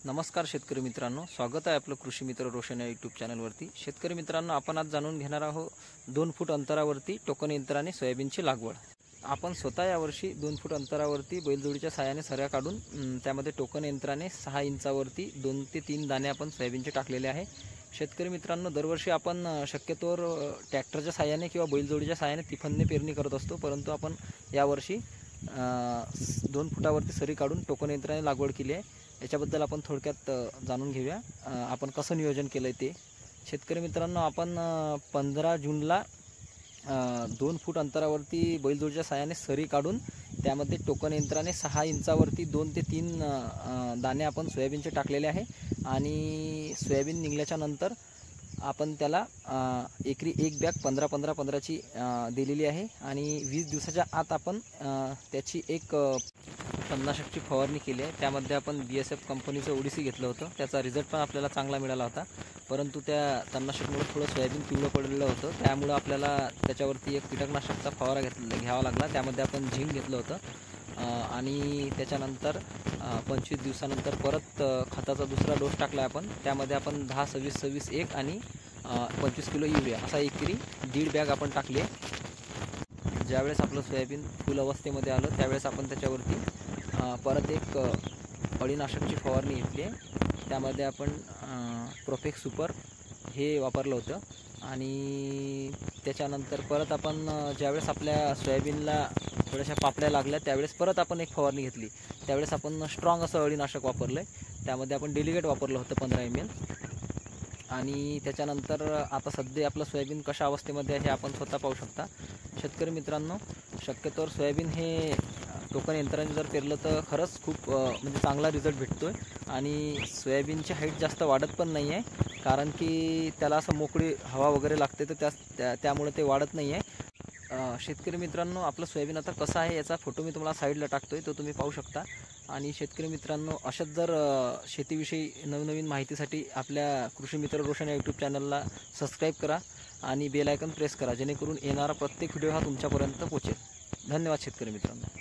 नमस्कार शेतकरी मित्रांनो, स्वागत आहे आपलं कृषी मित्र रोशन या यूट्यूब चॅनलवरती। शेतकरी मित्रांनो, आपण आज जाणून घेणार आहोत 2 फूट अंतरावरती टोकन यंत्राने सोयाबीनची लागवड। आपण स्वतः यावर्षी 2 फूट अंतरावरती बैलजोडीच्या सहाय्याने सऱ्या काढून त्यामध्ये टोकन यंत्राने 6 इंचावरती 2 ते 3 दाणे आपण सोयाबीनचे टाकलेले आहे। शेतकरी मित्रांनो, दरवर्षी आपण शक्यतोवर ट्रॅक्टरच्या सहाय्याने किंवा बैलजोडीच्या सहाय्याने तिफनने पेरणी करत असतो, परंतु आपण यावर्षी 2 फुटावरती सरी काढून टोकन यंत्राने लागवड केली आहे। याच्याबद्दल आपण थोडक्यात जाणून घेऊया, आपण कसं नियोजन केलं आहे ते। शेतकरी मित्रांनो, आपण 15 जूनला 2 फूट अंतरावरती बैलजोडीच्या सहाय्याने सरी काढून त्यामध्ये टोकन यंत्राने 6 इंचावरती 2 ते 3 दाणे आपण सोयाबीनचे टाकलेले आहे। आणि सोयाबीन निघल्याच्या नंतर आपण त्याला एकरी एक बॅग 15-15-15ची दिलेली आहे। आणि 20 दिवसाच्या आत आपण त्याची एक तणनाशकची फवारणी केली आहे। त्यामध्ये आपण BSF कंपनीचं ओडीसी घेतलं होतं, त्याचा रिझल्ट पण आपल्याला चांगला मिळाला होता, परंतु त्या तणनाशकमुळे थोडं सोयाबीन पिवळं पडलेलं होतं, त्यामुळे आपल्याला त्याच्यावरती एक कीटकनाशकचा फवारा घ्यावा लागला। त्यामध्ये आपण झिंक घेतलं होतं आणि त्याच्यानंतर 25 दिवसानंतर परत खताचा दुसरा डोस टाकला आपण। त्यामध्ये आपण 10-26-26-1 आणि 25 किलो युरिया असा एकरी 1.5 बॅग आपण टाकले। ज्यावेळेस आपलं सोयाबीन फुल अवस्थेमध्ये आलं त्यावेळेस आपण त्याच्यावरती परत एक अळीनाशकची फवारणी घेतली आहे। त्यामध्ये आपण प्रोफेक्स सुपर हे वापरलं होतं। आणि त्याच्यानंतर परत आपण ज्यावेळेस आपल्या सोयाबीनला थोड्याशा पापड्या लागल्या त्यावेळेस परत आपण एक फवारणी घेतली। त्यावेळेस आपण स्ट्रॉंग असं अळीनाशक वापरलं आहे, त्यामध्ये आपण डेलिगेट वापरलं होतं 15 ml। आणि त्याच्यानंतर आता सध्या आपलं सोयाबीन कशा अवस्थेमध्ये आहे हे आपण स्वतः पाहू शकता। शेतकरी मित्रांनो, शक्यतोवर सोयाबीन हे टोकन यंत्राने जर पेरलं तर खरंच खूप म्हणजे चांगला रिझल्ट भेटतो आहे। आणि सोयाबीनची हाईट जास्त वाढत पण नाही आहे, कारण की त्याला असं मोकळी हवा वगैरे लागते, तर त्यामुळे ते वाढत नाही आहे। शेतकरी मित्रांनो, आपलं सोयाबीन आता कसं आहे याचा फोटो मी तुम्हाला साईडला टाकतोय, तो तुम्ही पाहू शकता। आणि शेतकरी मित्रांनो, अशाच जर शेतीविषयी नवनवीन माहितीसाठी आपल्या कृषी मित्र रोशन या यूट्यूब चॅनलला सबस्क्राईब करा आणि बेल आयकॉन प्रेस करा, जेणेकरून येणारा प्रत्येक व्हिडिओ हा तुमच्यापर्यंत पोहोचेल। धन्यवाद शेतकरी मित्रांनो।